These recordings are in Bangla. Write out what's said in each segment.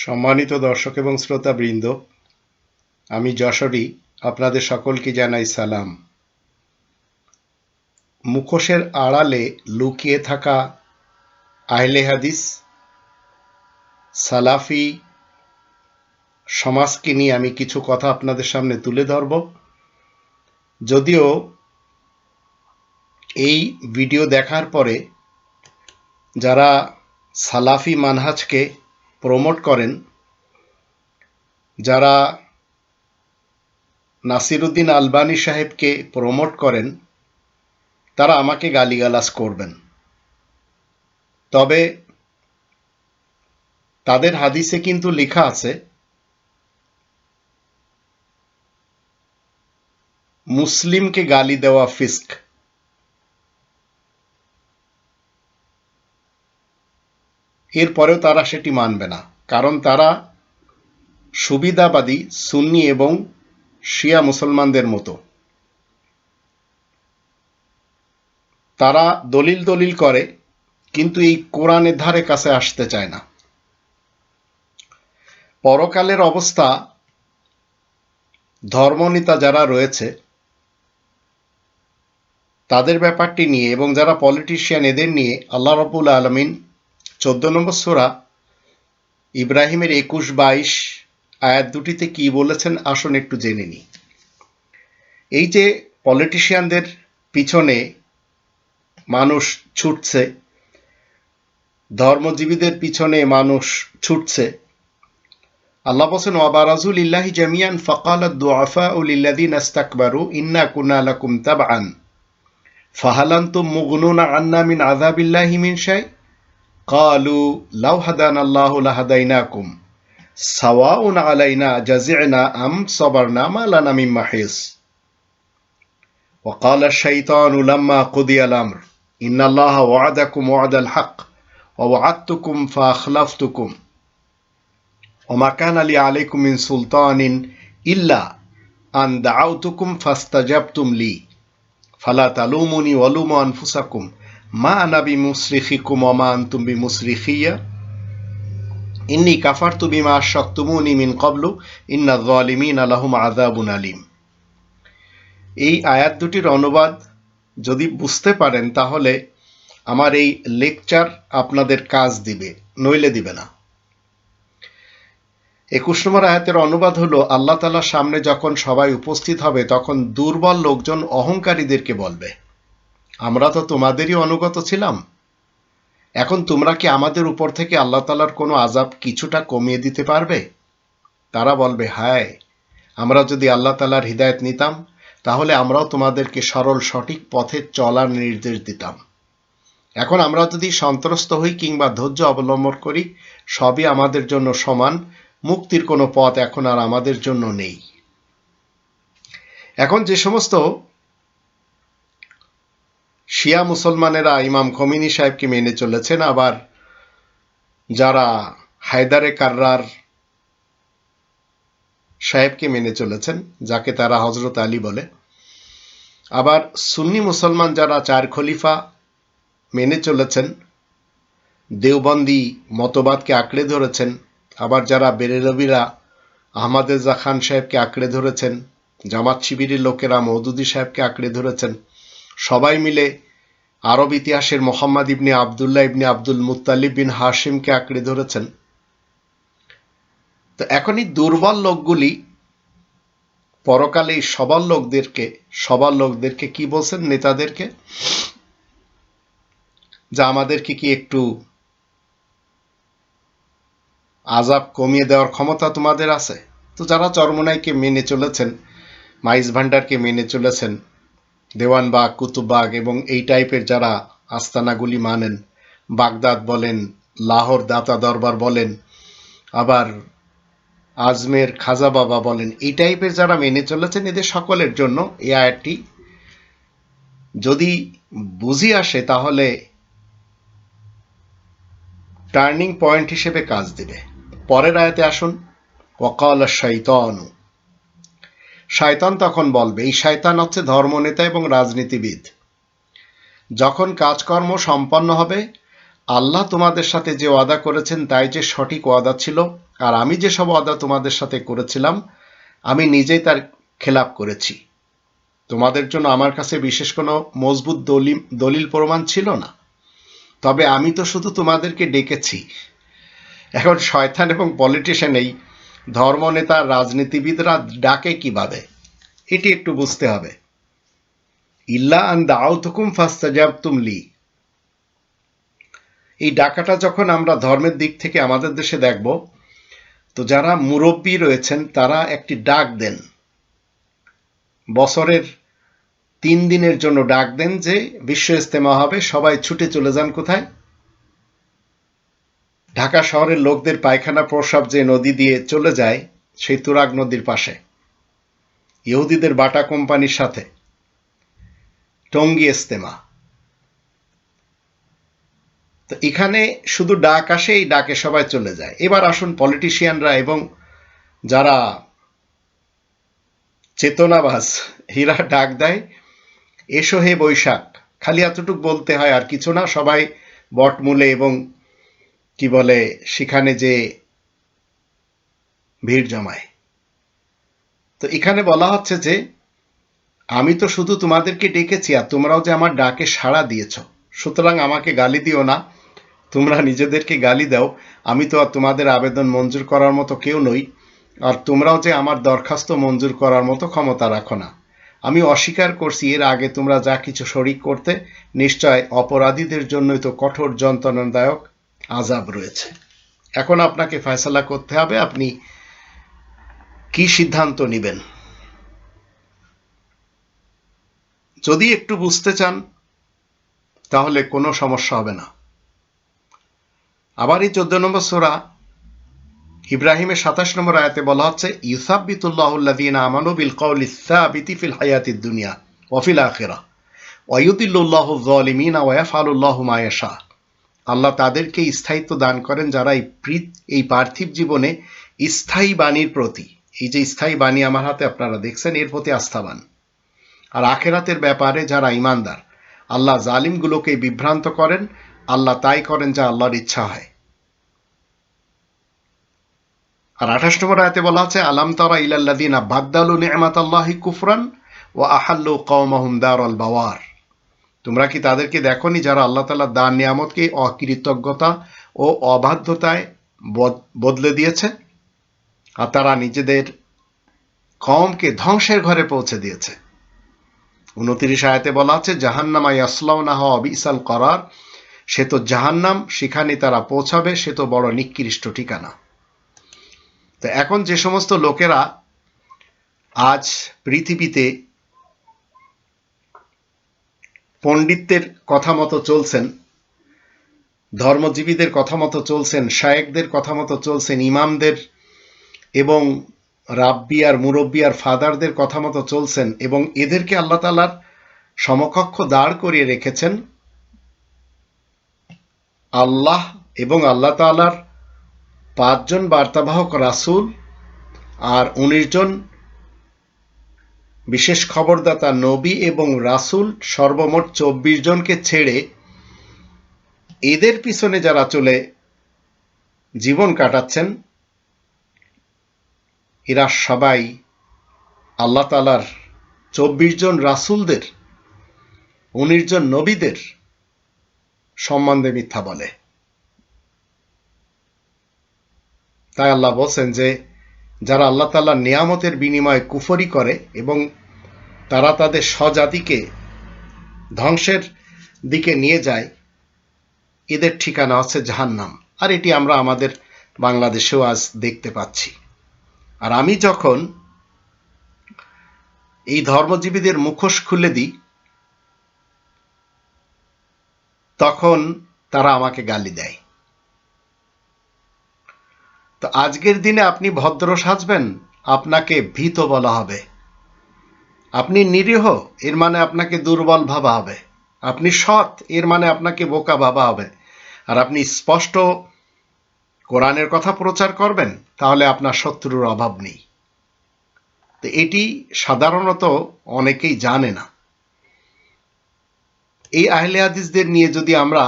সম্মানিত দর্শক এবং শ্রোতাবৃন্দ, আমি যশোরী আপনাদের সকলকে জানাই সালাম। মুখোশের আড়ালে লুকিয়ে থাকা আহলে হাদিস সালাফি সমাজকে নিয়ে আমি কিছু কথা আপনাদের সামনে তুলে ধরব। যদিও এই ভিডিও দেখার পরে যারা সালাফি মানহাজকে প্রমোট করেন, যারা নাসিরুদ্দিন আলবানী সাহেবকে প্রমোট করেন, তারা আমাকে গালিগালাজ করবেন। তবে তাদের হাদিসে কিন্তু লেখা আছে মুসলিমকে গালি দেওয়া ফিস্ক। এরপরেও তারা সেটি মানবে না, কারণ তারা সুবিধাবাদী সুন্নি এবং শিয়া মুসলমানদের মতো। তারা দলিল করে, কিন্তু এই কোরআনের ধারে কাছে আসতে চায় না। পরকালের অবস্থা ধর্মনেতা যারা রয়েছে তাদের ব্যাপারটি নিয়ে এবং যারা পলিটিশিয়ান এদের নিয়ে আল্লাহ রাব্বুল আলামিন 14 নম্বর সূরা ইব্রাহিমের 21-22 আয়াত দুটিতে কি বলেছেন আসুন একটু জেনে নিই। এই যে পলিটিশিয়ানদের পিছনে মানুষ ছুটছে, ধর্মজীবীদের পিছনে মানুষ ছুটছে, আল্লাহ বলেন ওয়াবারাজু লিল্লাহি জামিয়ান ফাকালাদ দুআফাউ লিল্লাযিনা ইসতাকবারু ইন্না কুন্না লাকুম তাবআন ফাহাল আনতুম মুগনুনা আন্না মিন আযাবিল্লাহি মিন শাই ক্বালু লাউ হাদানাল্লাহু লাহাদাইনাকুম সাওয়াউন আলাইনা জাযি'না আম সাবারনা মা লানা মিন মাহিস وقال الشيطان لما قضي الأمر إن الله وعدكم وعد الحق ووعدتكم فأخلفتكم وما كان لي عليكم من سلطان إلا أن دعوتكم فاستجبتم لي فلا تلوموني ولوموا أنفسكم ما أنا بمصرخكم وما أنتم بمصرخي إني كفرت بما أشركتموني من قبل إن الظالمين لهم عذاب أليم। এই আয়াত দুটির অনুবাদ যদি বুঝতে পারেন তাহলে আমার এই লেকচার আপনাদের কাজ দিবে, নইলে দিবে না। 21 নম্বর আয়াতের অনুবাদ হলো, আল্লাহ তাআলার সামনে যখন সবাই উপস্থিত হবে তখন দুর্বল লোকজন অহংকারীদেরকে বলবে, আমরা তো তোমাদেরই অনুগত ছিলাম, এখন তোমরা কি আমাদের উপর থেকে আল্লাহ তাআলার কোনো আযাব কিছুটা কমিয়ে দিতে পারবে? তারা বলবে, হায়, আমরা যদি আল্লাহ তাআলার হিদায়াত নিতাম তাহলে আমরাও তোমাদেরকে সরল সঠিক পথে চলার নির্দেশ দিতাম। এখন আমরা যদি সন্ত্রস্ত হই কিংবা ধৈর্য অবলম্বন করি, সবই আমাদের জন্য সমান, মুক্তির কোনো পথ এখন আর আমাদের জন্য নেই। এখন যে সমস্ত শিয়া মুসলমানেরা ইমাম খোমেনি সাহেবকে মেনে চলেছেন, আবার যারা হায়দারে কাররার সাহেবকে মেনে চলেছেন, যাকে তারা হযরত আলী বলে, আবার সুন্নি মুসলমান যারা 4 খলিফা মেনে চলেছেন, দেওবন্দি মতবাদকে আঁকড়ে ধরেছেন, আবার যারা বেরেলভিরা আহমদ রেজা খান সাহেবকে আঁকড়ে ধরেছেন, জামাত শিবিরের লোকেরা মওদুদী সাহেবকে আঁকড়ে ধরেছেন, সবাই মিলে আরব ইতিহাসের মোহাম্মদ ইবনে আবদুল্লাহ ইবনে আব্দুল মুত্তালিব বিন হাশিমকে আঁকড়ে ধরেছেন। তো এখনই দুর্বল লোকগুলি পরকালে সবার লোকদেরকে কি বলছেন, নেতাদেরকে, যা আমাদেরকে কি একটু আযাব কমিয়ে দেওয়ার ক্ষমতা তোমাদের আছে? তো যারা চরমোনাইকে মেনে চলেছেন, মাইজ ভান্ডারকে মেনে চলেছেন, দেওয়ানবাগ, কুতুববাগ এবং এই টাইপের যারা আস্তানাগুলি মানেন, বাগদাদ বলেন, লাহোর দাতা দরবার বলেন, আবার আজমের খাজা বাবা বলেন, এই টাইপের যারা মেনে চলেছেন, এদের সকলের জন্য এই আয়াতটি যদি বুঝি আসে তাহলে টার্নিং পয়েন্ট হিসেবে কাজ দিবে। পরের আয়াতে আসুন, ওয়াকাল শাইতানু, শয়তান তখন বলবে, এই শয়তান হচ্ছে ধর্মনেতা এবং রাজনীতিবিদ, যখন কাজকর্ম সম্পন্ন হবে আল্লাহ তোমাদের সাথে যে ওয়াদা করেছেন তাই যে সঠিক ওয়াদা ছিল, আর আমি যেসব ওয়াদা তোমাদের সাথে করেছিলাম আমি নিজেই তার খেলাপ করেছি। তোমাদের জন্য আমার কাছে বিশেষ কোনো মজবুত দলিল প্রমাণ ছিল না, তবে আমি তো শুধু তোমাদেরকে ডেকেছি। এখন শয়তান এবং পলিটিশিয়ান, এই ধর্মনেতা, রাজনীতিবিদরা ডাকে কিভাবে, এটি একটু বুঝতে হবে। ইল্লা আন দাউতুকুম ফাস্তাজাবতুম লি, এই ডাকাটা যখন আমরা ধর্মের দিক থেকে আমাদের দেশে দেখব, তো যারা মুরব্বী রয়েছেন তারা একটি ডাক দেন, বছরের 3 দিনের জন্য ডাক দেন যে বিশ্ব ইজতেমা হবে, সবাই ছুটে চলে যান কোথায়? ঢাকা শহরের লোকদের পায়খানা প্রস্রাব যে নদী দিয়ে চলে যায় সেই তুরাগ নদীর পাশে, ইহুদিদের বাটা কোম্পানির সাথে টঙ্গী ইজতেমা। তো এখানে শুধু ডাক আসে, এই ডাকে সবাই চলে যায়। এবার আসুন পলিটিশিয়ানরা এবং যারা চেতনাবাজ, হীরা ডাক দেয়, এসো হে বৈশাখ। খালি এতটুক বলতে হয়, আর কিছু না। সবাই বটমূলে এবং কি বলে সেখানে যে ভিড় জমায়। তো এখানে বলা হচ্ছে যে আমি তো শুধু তোমাদেরকে ডেকেছি, আর তোমরাও যে আমার ডাকে সাড়া দিয়েছ, সুতরাং আমাকে গালি দিও না। তোমরা নিজেদেরকে গালি দাও, আমি তো আর তোমাদের আবেদন মঞ্জুর করার মতো কেউ নই, আর তোমরাও যে আমার দরখাস্ত মঞ্জুর করার মতো ক্ষমতা রাখো না। আমি অস্বীকার করছি এর আগে তোমরা যা কিছু শরিক করতে, নিশ্চয় অপরাধীদের জন্যই তো কঠোর যন্ত্রণাদায়ক আযাব রয়েছে। এখন আপনাকে ফয়সালা করতে হবে, আপনি কি সিদ্ধান্ত নেবেন। যদি একটু বুঝতে চান তাহলে কোনো সমস্যা হবে না। আবার এই 14 নম্বর সূরা ইব্রাহিমের 27 নম্বর আয়াতে বলা হচ্ছে, ইউসাব্বিতুল্লাহুল্লাযীনা আমানু বিল কওলিস সাবিতি ফিল হায়াতিদ দুনিয়া ওয়া ফিল আখিরাহ ওয়া ইউদিল্লুল্লাহু যালিমিনা ওয়া ইয়াফআলুল্লাহু মা ইয়াশা। আল্লাহ তাদেরকে স্থায়িত্ব দান করেন যারা এই পার্থিব জীবনে স্থায়ী বাণীর প্রতি, এই যে স্থায়ী বাণী আমার হাতে আপনারা দেখছেন, এর প্রতি আস্থাবান, আর আখেরাতের ব্যাপারে যারা ঈমানদার। আল্লাহ জালিমগুলোকে বিভ্রান্ত করেন, আল্লাহ তাই করেন যা আল্লাহর ইচ্ছা হয়। আর 28 নম্বর আয়াতে বলা আছে, আলাম তারা ইলাল্লাযীনা বাদদালু নি'মাতাল্লাহি কুফরান ওয়া আহাল্লু কওমাহুম দারাল বাওয়ার। তোমরা কি তাদেরকে দেখোনি যারা আল্লাহ তাআলার দান নিয়ামতকে অকৃতজ্ঞতা ও অবাধ্যতায় বদলে দিয়েছে, আর তারা নিজেদের কওমকে ধ্বংসের ঘরে পৌঁছে দিয়েছে। 29 আয়াতে বলা আছে, জাহান্নামা ইয়াসলাউনাহা ওয়া বিসাল করার, সে তো জাহান্নাম, সেখানে তারা পৌঁছাবে, সে তো বড় নিকৃষ্ট ঠিকানা। তো এখন যে সমস্ত লোকেরা আজ পৃথিবীতে পণ্ডিতদের কথা মতো চলছেন, ধর্মজীবীদের কথা মতো চলছেন, শায়েখদের কথা মতো চলছেন, ইমামদের এবং রাব্বি আর মুরব্বি আর ফাদারদের কথা মতো চলছেন, এবং এদেরকে আল্লাহ তাআলার সমকক্ষ দাঁড় করিয়ে রেখেছেন আল্লাহ এবং আল্লাহ তাআলার 5 জন বার্তাবাহক রাসূল আর 19 জন বিশেষ খবরদাতা নবী এবং রাসূল, সর্বমোট 24 জনকে ছেড়ে এদের পিছনে যারা চলে জীবন কাটাচ্ছেন, এরা সবাই আল্লাহ তাআলার 24 জন রাসূলদের, 19 জন নবীদের সম্বন্ধে মিথ্যা বলে। তাই আল্লাহ বলছেন যে যারা আল্লাহ তাআলার নিয়ামতের বিনিময়ে কুফরি করে এবং তারা তাদের স্বজাতিকে ধ্বংসের দিকে নিয়ে যায়, এদের ঠিকানা হচ্ছে জাহান্নাম। আর এটি আমরা আমাদের বাংলাদেশেও আজ দেখতে পাচ্ছি। আর আমি যখন এই ধর্মজীবীদের মুখোশ খুলে দিই, তখন তারা আমাকে গালি দেয়। তো আজকের দিনে আপনি ভদ্র সাজবেন, আপনাকে ভীত বলা হবে। আপনি নিরীহ, এর মানে আপনাকে দুর্বল ভাবা হবে। আপনি সৎ, এর মানে আপনাকে বোকা ভাবা হবে। আর আপনি স্পষ্ট কোরআনের কথা প্রচার করবেন, তাহলে আপনার শত্রুর অভাব নেই। তো এটি সাধারণত অনেকেই জানে না। এই আহলে হাদিসদের নিয়ে যদি আমরা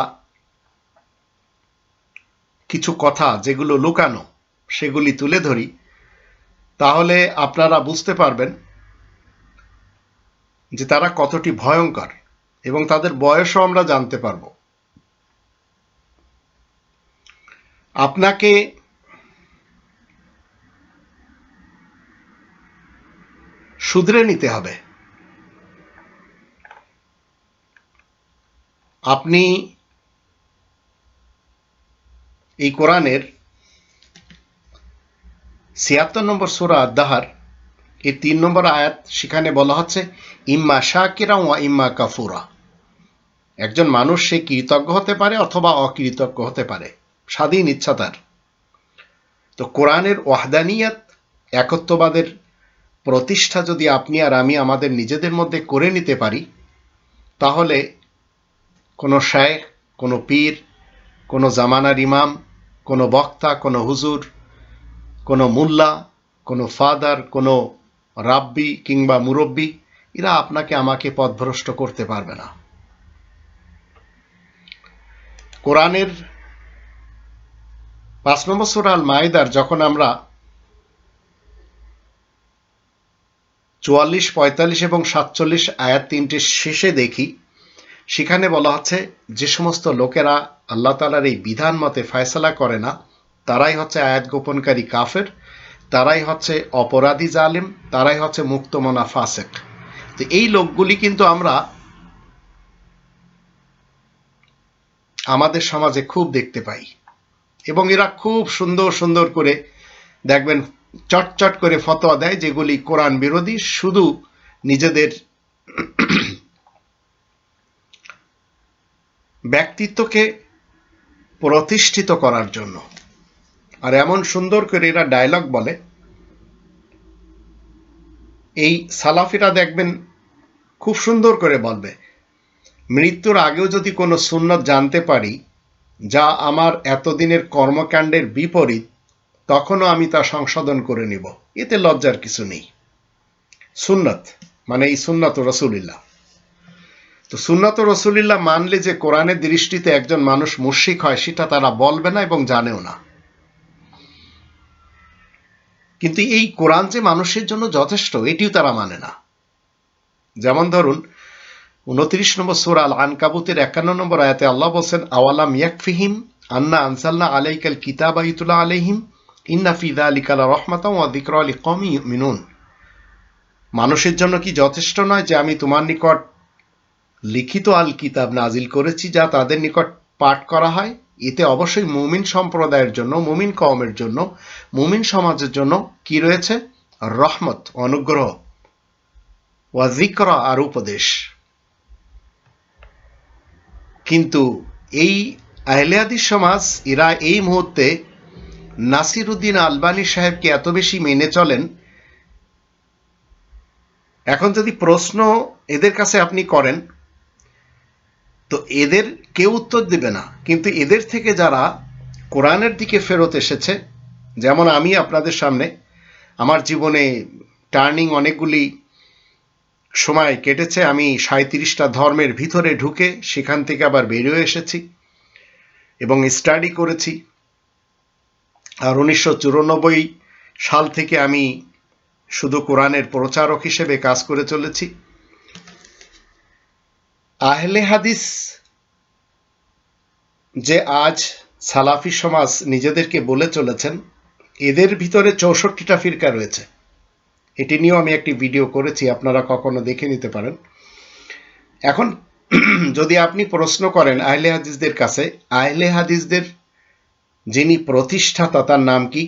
কিছু কথা যেগুলো লুকানো সেগুলি তুলে ধরি, তাহলে আপনারা বুঝতে পারবেন যে তারা কতটি ভয়ঙ্কর, এবং তাদের বয়সও আমরা জানতে পারব। আপনাকে শুধরে নিতে হবে। আপনি এই কোরআনের ৭৬ নম্বর সূরা আদ-দাহার এই ৩ নম্বর আয়াত, সেখানে বলা হচ্ছে ইম্মা শাকিরা ওয়া ইম্মা কাফুরা। একজন মানুষ সে কৃতজ্ঞ হতে পারে অথবা অকৃতজ্ঞ হতে পারে, স্বাধীন ইচ্ছা তার। তো কোরআনের ওয়াহদানিয়াত, একত্ববাদের প্রতিষ্ঠা যদি আপনি আর আমি আমাদের নিজেদের মধ্যে করে নিতে পারি, তাহলে কোনো শায়েখ, কোনো পীর, কোনো জামানার ইমাম, কোনো বক্তা, কোনো হুজুর, কোনো মুল্লা, কোনো ফাদার, কোনো রাব্বি কিংবা মুরব্বি, এরা আপনাকে আমাকে পথভ্রষ্ট করতে পারবে না। কোরআনের ৫ নম্বর সূরা আল মাইদার যখন আমরা ৪৪, ৪৫ এবং ৪৭ আয়াত ৩টির শেষে দেখি, সেখানে বলা হচ্ছে যে সমস্ত লোকেরা আল্লাহ তাআলার এই বিধান মতে ফয়সালা করে না, তারাই হচ্ছে আয়াত গোপনকারী কাফের, তারাই হচ্ছে অপরাধী জালিম, তারাই হচ্ছে মুক্তমনা ফাসেক। তো এই লোকগুলি কিন্তু আমরা আমাদের সমাজে খুব দেখতে পাই, এবং এরা খুব সুন্দর সুন্দর করে দেখবেন চটচট করে ফতোয়া দেয় যেগুলি কোরআন বিরোধী, শুধু নিজেদের ব্যক্তিত্বকে প্রতিষ্ঠিত করার জন্য। আর এমন সুন্দর করে এরা ডায়লগ বলে, এই সালাফিরা দেখবেন খুব সুন্দর করে বলবে, মৃত্যুর আগেও যদি কোনো সুন্নত জানতে পারি যা আমার এতদিনের কর্মকাণ্ডের বিপরীত, তখনও আমি তা সংশোধন করে নিব, এতে লজ্জার কিছু নেই। সুন্নত মানে এই সুন্নত রাসূলুল্লাহ। তো সুন্নত রাসূলুল্লাহ মানলে যে কোরআনের দৃষ্টিতে একজন মানুষ মুশরিক হয়, সেটা তারা বলবে না এবং জানেও না। কিন্তু এই কোরআন যে মানুষের জন্য যথেষ্ট, এটিও তারা মানে না। যেমন ধরুন ২৯ নম্বর সূরা আল আনকাবুতের ৫১ নম্বর আয়াতে আল্লাহ বলছেন, আওয়ালাম ইয়াকফিহিম আন্না আনজালনা আলাইকাল কিতাবা ইউতলা আলাইহিম ইন্না ফি যালিকা লারাহমাতাও ওয়া যিকরা লিকওমিন ইউমিনুন। মানুষের জন্য কি যথেষ্ট নয় যে আমি তোমার নিকট লিখিত আল কিতাব নাজিল করেছি, যা তাদের নিকট পাঠ করা হয়? এতে অবশ্যই মুমিন সম্প্রদায়ের জন্য, মুমিন কওমের জন্য, মুমিন সমাজের জন্য কি রয়েছে? রহমত, অনুগ্রহ, ওয়া যিকরা আর উপদেশ। কিন্তু এই আহলে হাদিস সমাজ, এরা এই মুহূর্তে নাসিরউদ্দিন আলবানী সাহেবকে এত বেশি মেনে চলেন। এখন যদি প্রশ্ন এদের কাছে আপনি করেন, তো এদের কেউ উত্তর দেবে না। কিন্তু এদের থেকে যারা কোরআনের দিকে ফেরত এসেছে, যেমন আমি আপনাদের সামনে আমার জীবনে টার্নিং অনেকগুলি সময় কেটেছে। আমি ৩৭টা ধর্মের ভিতরে ঢুকে সেখান থেকে আবার বেরিয়ে এসেছি এবং স্টাডি করেছি। আর ১৯৯৪ সাল থেকে আমি শুধু কোরআনের প্রচারক হিসেবে কাজ করে চলেছি। আহলে হাদিস যে আজ সালাফি সমাজ নিজেদেরকে বলে চলেছেন, এদের ভিতরে ৬৪টা ফিরকা রয়েছে। এটি নিয়েও আমি একটি ভিডিও করেছি, আপনারা কখনো দেখে নিতে পারেন। এখন যদি আপনি প্রশ্ন করেন আহলে হাদিসদের কাছে, আহলে হাদিসদের যিনি প্রতিষ্ঠাতা তার নাম কি,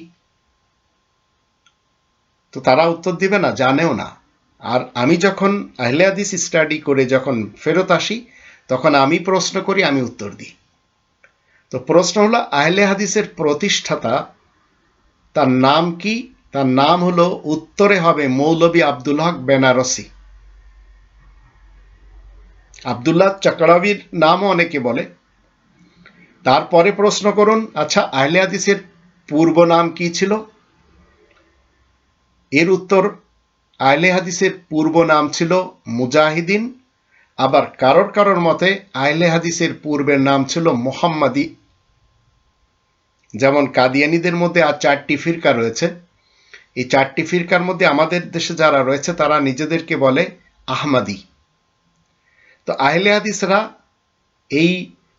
তো তারা উত্তর দিবে না, জানেও না। আর আমি যখন আহলে হাদিস স্টাডি করে যখন ফেরত আসি, তখন আমি প্রশ্ন করি, আমি উত্তর দিই। তো প্রশ্ন হলো, আহলে হাদিসের প্রতিষ্ঠাতা তার নাম কি? তার নাম হলো, উত্তরে হবে মৌলভী আব্দুল হক বেনারসি। আব্দুল্লাহ চকরাবির নামও অনেকে বলে। তারপরে প্রশ্ন করুন, আচ্ছা আহলে হাদিসের পূর্ব নাম কি ছিল? এর উত্তর, আহলে হাদিসের পূর্ব নাম ছিল মুজাহিদিন। আবার কারোর মতে আহলে হাদিসের পূর্বের নাম ছিল মুহাম্মাদি। যেমন কাদিয়ানীদের মধ্যে আর 4টি ফিরকা রয়েছে, এই 4টি ফিরকার মধ্যে আমাদের দেশে যারা রয়েছে তারা নিজেদেরকে বলে আহমাদি। তো আহলে হাদিসরা এই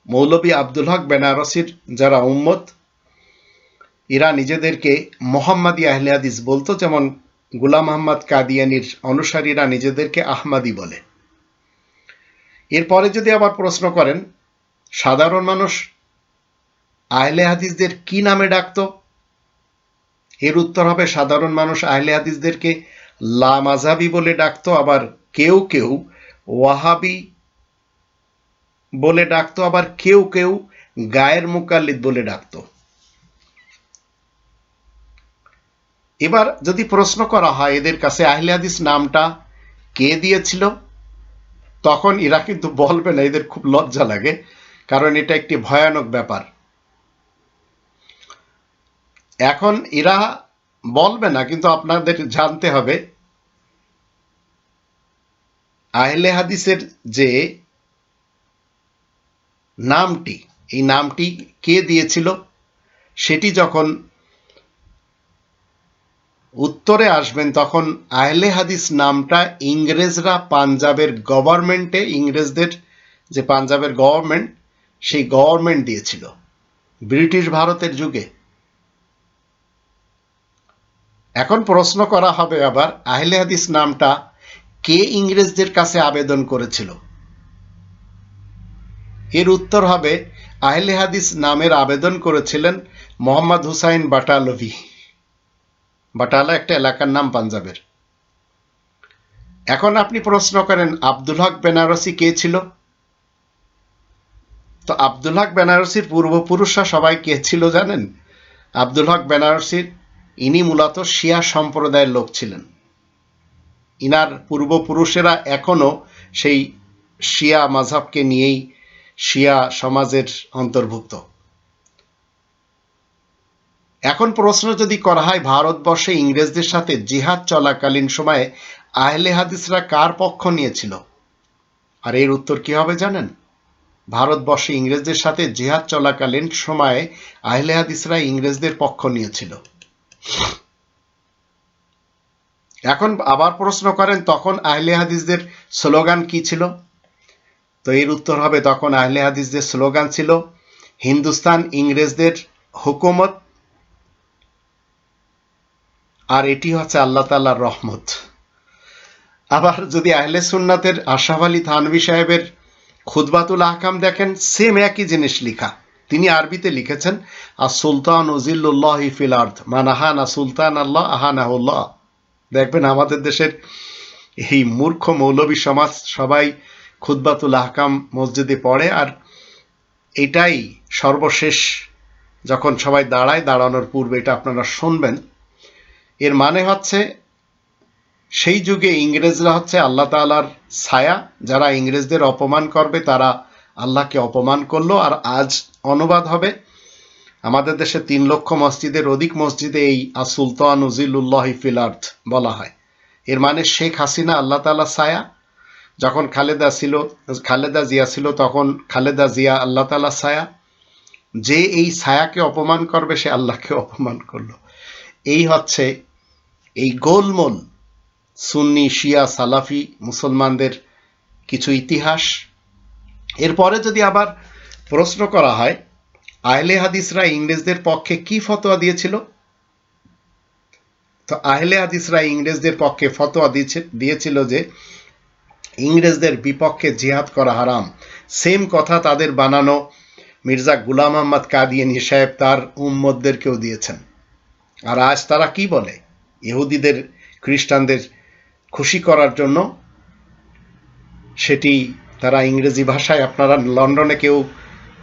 মৌলভী আব্দুল হক বেনারসির যারা উম্মত, এরা নিজেদেরকে মোহাম্মদী আহলে হাদিস বলতো, যেমন গোলাম আহমদ কাদিয়ানির অনুসারীরা নিজেদেরকে আহমাদি বলে। এরপরে যদি আবার প্রশ্ন করেন সাধারণ মানুষ আহলে হাদিসদের কি নামে ডাকতো, এর উত্তর হবে সাধারণ মানুষ আহলে হাদিসদেরকে লামাজাবি বলে ডাকতো, আবার কেউ কেউ ওয়াহাবি বলে ডাকতো, আবার কেউ কেউ গায়ের মুকাল্লিদ বলে ডাকতো। এবার যদি প্রশ্ন করা হয় এদের কাছে আহলে হাদিস নামটা কে দিয়েছিল, তখন এরা কিন্তু বলবে না, এদের খুব লজ্জা লাগে, কারণ এটা একটি ভয়ানক ব্যাপার। এখন এরা বলবে না, কিন্তু আপনাদের জানতে হবে আহলে হাদিসের যে নামটি, এই নামটি কে দিয়েছিল সেটি যখন উত্তরে আসবেন তখন আহলে হাদিস নামটা ইংরেজরা পাঞ্জাবের গভর্নমেন্টে, ইংরেজদের যে পাঞ্জাবের গভর্নমেন্ট, সেই গভর্নমেন্ট দিয়েছিল ব্রিটিশ ভারতের যুগে। এখন প্রশ্ন করা হবে আবার আহলে হাদিস নামটা কে ইংরেজদের কাছে আবেদন করেছিল, এর উত্তর হবে আহলে হাদিস নামের আবেদন করেছিলেন মোহাম্মদ হুসাইন বাটালভি। বাটালা একটা এলাকার নাম পাঞ্জাবের। এখন আপনি প্রশ্ন করেন আব্দুল হক বেনারসি কে ছিল, তো আব্দুল হক বেনারসির পূর্বপুরুষরা সবাই কে ছিল জানেন? আব্দুল হক বেনারসির ইনি মূলত শিয়া সম্প্রদায়ের লোক ছিলেন। ইনার পূর্বপুরুষেরা এখনো সেই শিয়া মাযহাবকে নিয়েই শিয়া সমাজের অন্তর্ভুক্ত। এখন প্রশ্ন যদি করা হয় ভারতবর্ষে ইংরেজদের সাথে জিহাদ চলাকালীন সময়ে আহলে হাদিসরা কার পক্ষ নিয়েছিল, আর এর উত্তর কি হবে জানেন? ভারতবর্ষে ইংরেজদের সাথে জিহাদ চলাকালীন সময়ে আহলে হাদিসরা ইংরেজদের পক্ষ নিয়েছিল। এখন আবার প্রশ্ন করেন তখন আহলে হাদিসদের স্লোগান কি ছিল, তো এর উত্তর হবে তখন আহলে হাদিসদের স্লোগান ছিল হিন্দুস্তান ইংরেজদের হুকুমত, আর এটি হচ্ছে আল্লাহ তাআলার রহমত। আবার যদি আহলে সুন্নাতের আশরাফ আলী থানভী সাহেবের খুতবাতুল আহকাম দেখেন, সেম একই জিনিস লেখা। তিনি আরবিতে লিখেছেন আর সুলতান উজিল্লুল্লাহ ফিল আরদ মান আহানা সুলতান আল্লাহ আহানাহুল্লাহ। দেখবেন আমাদের দেশের এই মূর্খ মৌলবী সমাজ সবাই খুতবাতুল আহকাম মসজিদে পড়ে, আর এটাই সর্বশেষ যখন সবাই দাঁড়ায়, দাঁড়ানোর পূর্বে এটা আপনারা শুনবেন। এর মানে হচ্ছে সেই যুগে ইংরেজরা হচ্ছে আল্লাহ তাআলার ছায়া, যারা ইংরেজদের অপমান করবে তারা আল্লাহকে অপমান করলো। আর আজ অনুবাদ হবে আমাদের দেশে 3 লক্ষ মসজিদের অধিক মসজিদে এই সুলতান উজিল্লুল্লাহ ফিল আরদ বলা হয়। এর মানে শেখ হাসিনা আল্লাহ তাআলার ছায়া, যখন খালেদা জিয়া ছিল তখন খালেদা জিয়া আল্লাহ তাআলার ছায়া। যে এই ছায়াকে অপমান করবে সে আল্লাহকে অপমান করলো। এই হচ্ছে এই গোলমোল সুন্নি শিয়া সালাফি মুসলমানদের কিছু ইতিহাস। এরপরে যদি আবার প্রশ্ন করা হয় আহলে হাদিসরা ইংরেজদের পক্ষে কি ফতোয়া দিয়েছিল, তো আহলে হাদিসরা ইংরেজদের পক্ষে ফতোয়া দিয়েছিল যে ইংরেজদের বিপক্ষে জিহাদ করা হারাম। সেম কথা তাদের বানানো মির্জা গুলাম আহমদ কাদিয়ানী সাহেব তার উম্মতদেরকেও দিয়েছেন। আর আজ তারা কি বলে, ইহুদিদের খ্রিস্টানদের খুশি করার জন্য সেটি তারা ইংরেজি ভাষায়, আপনারা লন্ডনে কেউ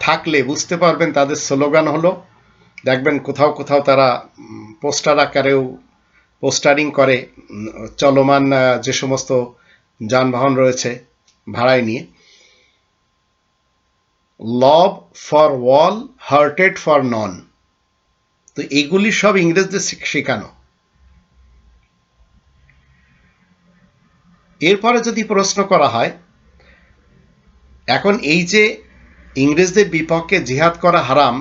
থাকলে বুঝতে পারবেন, তাদের স্লোগান হলো, দেখবেন কোথাও কোথাও তারা পোস্টার আকারেও পোস্টারিং করে চলমান যে সমস্ত যানবাহন রয়েছে ভাড়ায় নিয়ে, love for all hatred for none. তো এইগুলি সব ইংরেজদের শেখানো। এরপরে যদি প্রশ্ন করা হয় এখন এই যে ইংরেজদের বিপক্ষে জিহাদ করা হারাম,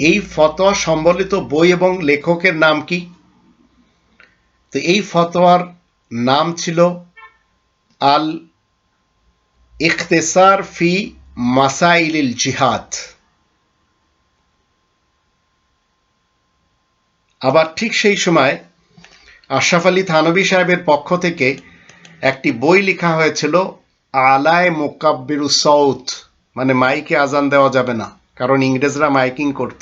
এই ফতোয়া সম্বলিত বই এবং লেখকের নাম কি? তো এই ফতোয়ার নাম ছিল আল ইখতিসার ফি মাসাইলিল জিহাদ। আবার ঠিক সেই সময় আশরাফ আলী থানভী সাহেবের পক্ষ থেকে একটি বই লেখা হয়েছিল আলায় মুকাব্বিরুস সাউত, মানে মাইকে আজান দেওয়া যাবে না, কারণ ইংরেজরা মাইকিং করত।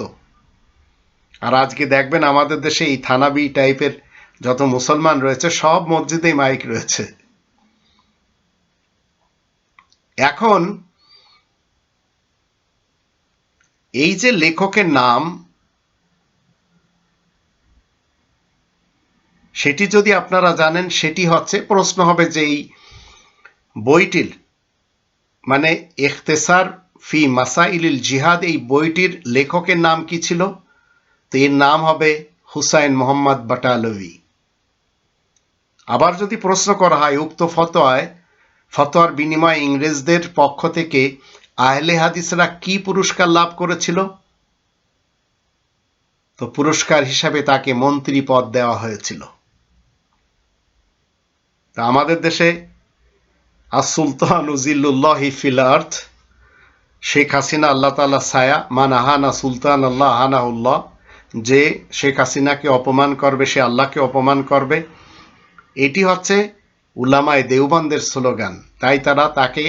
আর আজকে দেখবেন আমাদের দেশে এই থানাবি টাইপের যত মুসলমান রয়েছে সব মসজিদেই মাইক রয়েছে। এখন এই যে লেখকের নাম, সেটি যদি আপনারা জানেন, সেটি হচ্ছে, প্রশ্ন হবে যে এই বইটির মানে ইখতিসার ফি মাসাইলিল জিহাদ, এই বইটির লেখকের নাম কি ছিল? তো এর নাম হবে হুসাইন মোহাম্মদ বাটালভি। আবার যদি প্রশ্ন করা হয় উক্ত ফতোয়ার বিনিময়ে ইংরেজদের পক্ষ থেকে আহলে হাদিসরা কি পুরস্কার লাভ করেছিল? তো পুরস্কার হিসাবে তাকে মন্ত্রী পদ দেওয়া হয়েছিল। তা আমাদের দেশে আসুলতানু জিল্লুল্লাহি ফিল আরদ, শেখ হাসিনা আল্লাহ তাআলা ছায়া, মান আহানা সুলতান আল্লাহ আহানাহুল্লাহ, যে শেখ হাসিনাকে অপমান করবে সে আল্লাহকে অপমান করবে, এটি হচ্ছে উলামায়ে দেওবন্দের স্লোগান। তাই তারা তাকে,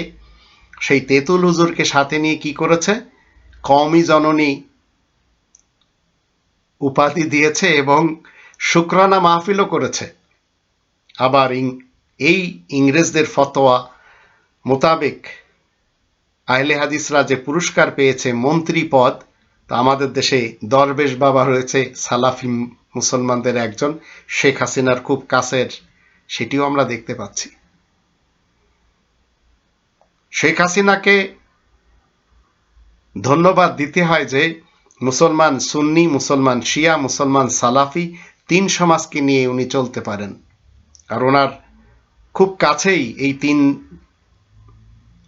সেই তেতুল হুজুরকে সাথে নিয়ে কি করেছে, কওমি জননী উপাধি দিয়েছে এবং শুকরানা মাহফিলও করেছে। আবার এই ইংরেজদের ফতোয়া মোতাবেক আহলে হাদিসরা যে পুরস্কার পেয়েছে মন্ত্রী পদ, তা আমাদের দেশে দরবেশ বাবা রয়েছে সালাফি মুসলমানদের একজন, শেখ হাসিনার খুব কাছের, সেটিও আমরা দেখতে পাচ্ছি। শেখ হাসিনাকে ধন্যবাদ দিতে হয় যে মুসলমান সুন্নি, মুসলমান শিয়া, মুসলমান সালাফি, তিন সমাজকে নিয়ে উনি চলতে পারেন। আর ওনার খুব কাছেই এই তিন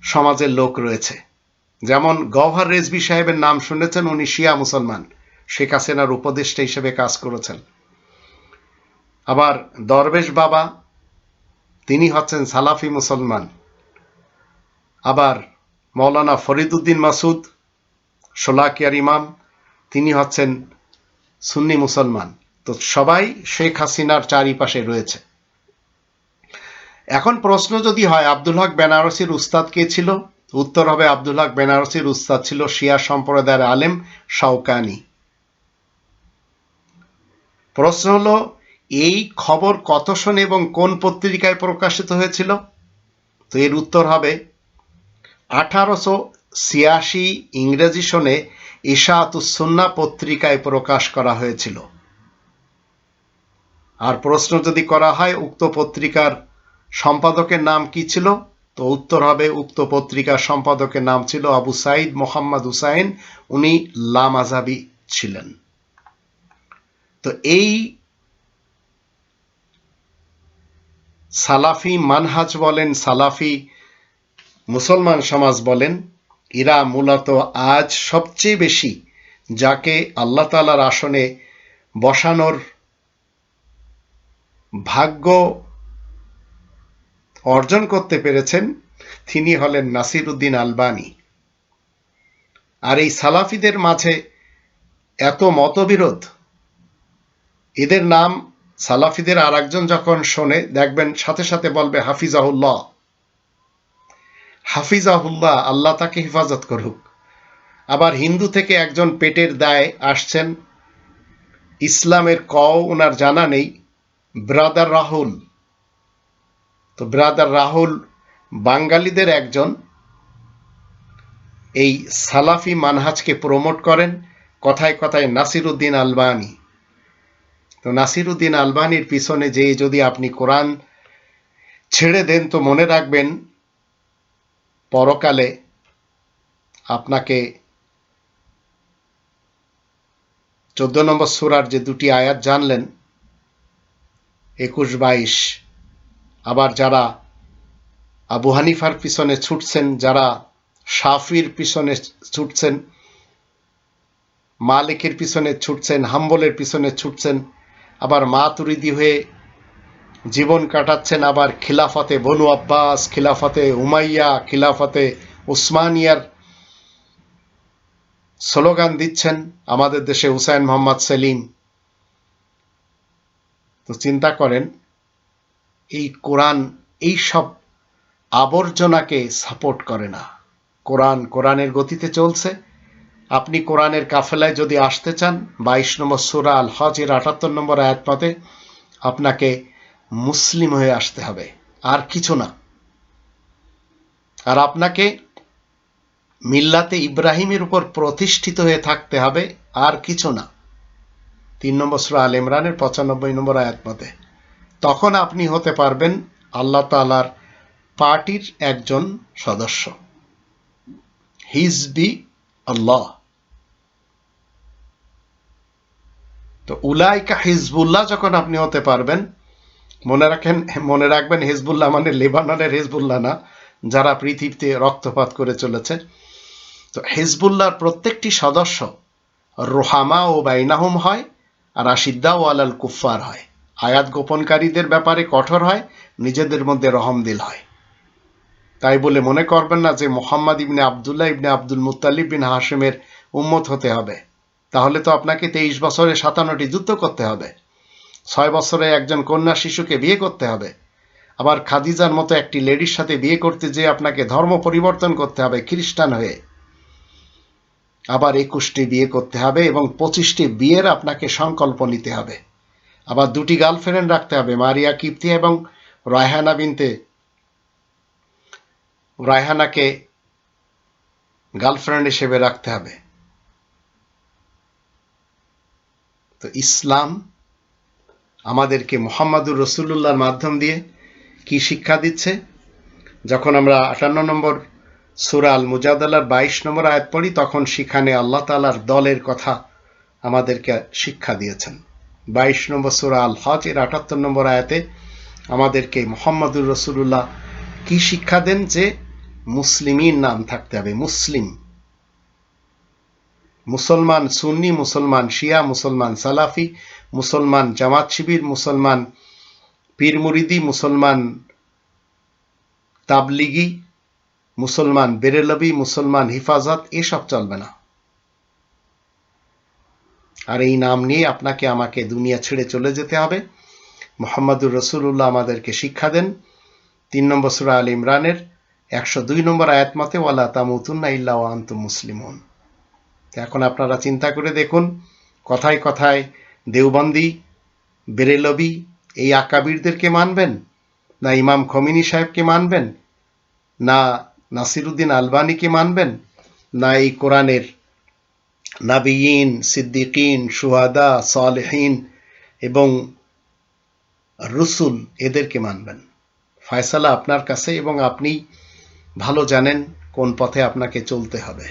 সমাজের লোক রয়েছে। যেমন গওহার রেজভী সাহেবের নাম শুনেছেন, উনি শিয়া মুসলমান, শেখ হাসিনার উপদেষ্টা হিসেবে কাজ করেছেন। আবার দরবেশ বাবা, তিনি হচ্ছেন সালাফি মুসলমান। আবার মৌলানা ফরিদউদ্দিন মাসুদ শোলাকিয়ার ইমাম, তিনি হচ্ছেন সুন্নি মুসলমান। তো সবাই শেখ হাসিনার চারিপাশে রয়েছে। এখন প্রশ্ন যদি হয় আব্দুল হক বেনারসির উস্তাদ কে ছিল, উত্তর হবে আব্দুল হক বেনারসির উস্তাদ ছিল শিয়া সম্প্রদায়ের আলেম শাওকানি। প্রশ্ন হলো এই খবর কত সনে এবং কোন পত্রিকায় প্রকাশিত হয়েছিল? তো এর উত্তর হবে 1886 ইংরেজি সনে ইশাআতুস সুন্নাহ পত্রিকায় প্রকাশ করা হয়েছিল। আর প্রশ্ন যদি করা হয় উক্ত পত্রিকার সম্পাদকের নাম কি ছিল, তো উত্তর হবে উক্ত পত্রিকার সম্পাদকের নাম ছিল আবু সাইদ মোহাম্মদ হুসাইন, উনি লামাযাবি ছিলেন। তো এই সালাফি মানহাজ বলেন, সালাফি মুসলমান সমাজ বলেন, এরা মূলত আজ সবচেয়ে বেশি যাকে আল্লাহ তাআলার আসনে বসানোর ভাগ্য অর্জন করতে পেরেছেন, তিনি হলেন নাসিরউদ্দিন আলবানী। আর এই সালাফিদের মাঝে এত মতবিরোধ, এদের নাম সালাফিদের আর একজন যখন শোনে দেখবেন সাথে সাথে বলবে হাফিজাহুল্লাহ, হাফিজাহুল্লাহ, আল্লাহ তাকে হেফাজত করুক। আবার হিন্দু থেকে একজন পেটের দায়ে আসছেন, ইসলামের কও ওনার জানা নেই, ব্রাদার রাহুল। তো ব্রাদার রাহুল বাঙালিদের একজন, এই সালাফি মানহাজকে প্রমোট করেন, কথায় কথায় নাসিরউদ্দিন আলবানী। তো নাসিরউদ্দিন আলবানীর পিছনে যে যদি আপনি কোরআন ছেড়ে দেন, তো মনে রাখবেন পরকালে আপনাকে 14 নম্বর সূরার যে দুটি আয়াত জানলেন 21-22, আবার যারা আবু হানিফার পিছনে ছুটছেন, যারা শাফির পিছনে ছুটছেন, মালিকের পিছনে ছুটছেন, হাম্বলের পিছনে ছুটছেন, আবার মাতুরিদি হয়ে জীবন কাটাচ্ছেন, আবার খিলাফতে বনু আব্বাস, খিলাফতে উমাইয়া, খিলাফতে উসমানিয়ার স্লোগান দিচ্ছেন। আমাদের দেশে হুসাইন মোহাম্মদ সেলিম। তো চিন্তা করেন, এই কোরআন এই সব আবর্জনাকে সাপোর্ট করে না। কোরআনের গতিতে চলছে। আপনি কোরআনের কাফেলায় যদি আসতে চান, 22 নম্বর সূরা আল হজের 78 নম্বর আয়াত মতে আপনাকে মুসলিম হয়ে আসতে হবে, আর কিছু না। আর আপনাকে মিল্লাতে ইব্রাহিমের উপর প্রতিষ্ঠিত হয়ে থাকতে হবে, আর কিছু না। 3 নম্বর সূরা আল ইমরানের 95 নম্বর আয়াত মতে। তখন আপনি হতে পারবেন আল্লাহ তাআলার পার্টির একজন সদস্য, হিজবি আল্লাহ। তো উলাইকা হিজবুল্লাহ যখন আপনি হতে পারবেন, মনে রাখবেন হিজবুল্লাহ মানে লেবাননের হিজবুল্লাহ না, যারা পৃথিবীতে রক্তপাত করে চলেছে। তো হিজবুল্লাহর প্রত্যেকটি সদস্য রোহামা ও বাইনাহুম হয়, আর আশিদ্দা ও আলাল কুফার হয়। আয়াত গোপনকারীদের ব্যাপারে কঠোর হয়, নিজেদের মধ্যে রহমদিল হয়। তাই বলে মনে করবেন না যে মুহাম্মদ ইবনে আবদুল্লাহ ইবনে আব্দুল মুত্তালিব বিন হাশিমের উম্মত হতে হবে। তাহলে তো আপনাকে 23 বছরে 57টি যুদ্ধ করতে হবে, 6 বছরে একজন কন্যা শিশুকে বিয়ে করতে হবে, আবার খাদিজার মতো একটি লেডির সাথে বিয়ে করতে যেয়ে আপনাকে ধর্ম পরিবর্তন করতে হবে খ্রিস্টান হয়ে, আবার 21টি বিয়ে করতে হবে, এবং 25টি বিয়ের আপনাকে সংকল্প নিতে হবে। আবার 2টি গার্লফ্রেন্ড রাখতে হবে, মারিয়া কিপ্তিয়া এবং রায়হানাকে গার্লফ্রেন্ড হিসেবে রাখতে হবে। তো ইসলাম আমাদেরকে মুহাম্মাদুর রাসূলুল্লাহর মাধ্যম দিয়ে কি শিক্ষা দিচ্ছে? যখন আমরা 58 নম্বর সূরা আল মুজাদালার 22 নম্বর আয়াত পড়ি, তখন সেখানে আল্লাহ তাআলার দলের কথা আমাদেরকে শিক্ষা দিয়েছেন। 22 নম্বর সূরা আল হজের 78 নম্বর আয়াতে আমাদেরকে মুহাম্মাদুর রাসূলুল্লাহ কি শিক্ষা দেন? যে মুসলিমিন নাম থাকতে হবে, মুসলিম। মুসলমান সুন্নি, মুসলমান শিয়া, মুসলমান সালাফি, মুসলমান জামাত শিবির, মুসলমান পীর মুরিদি, মুসলমান তাবলিগি, মুসলমান বেরেলবি, মুসলমান হিফাজত, এসব চলবে না। আর এই নাম নিয়ে আপনাকে আমাকে দুনিয়া ছেড়ে চলে যেতে হবে। মুহাম্মাদুর রাসূলুল্লাহ আমাদেরকে শিক্ষা দেন 3 নম্বর সূরা আল ইমরানের 102 নম্বর আয়াত মতে, ওয়ালা তামুতুন্না ইল্লা ওয়া আনতুম মুসলিমুন। এখন আপনারা চিন্তা করে দেখুন, কথায় কথায় দেওবন্দি, বেরেলবি, এই আকাবিরদেরকে মানবেন, না ইমাম খমিনি সাহেবকে মানবেন, না নাসিরুদ্দিন আলবানীকে মানবেন, না এই কোরআনের নাবিয়িন, সিদ্দিকিন, শুহাদা, সালেহিন এবং রসুল এদেরকে মানবেন? ফয়সালা আপনার কাছে, এবং আপনি ভালো জানেন কোন পথে আপনাকে চলতে হবে।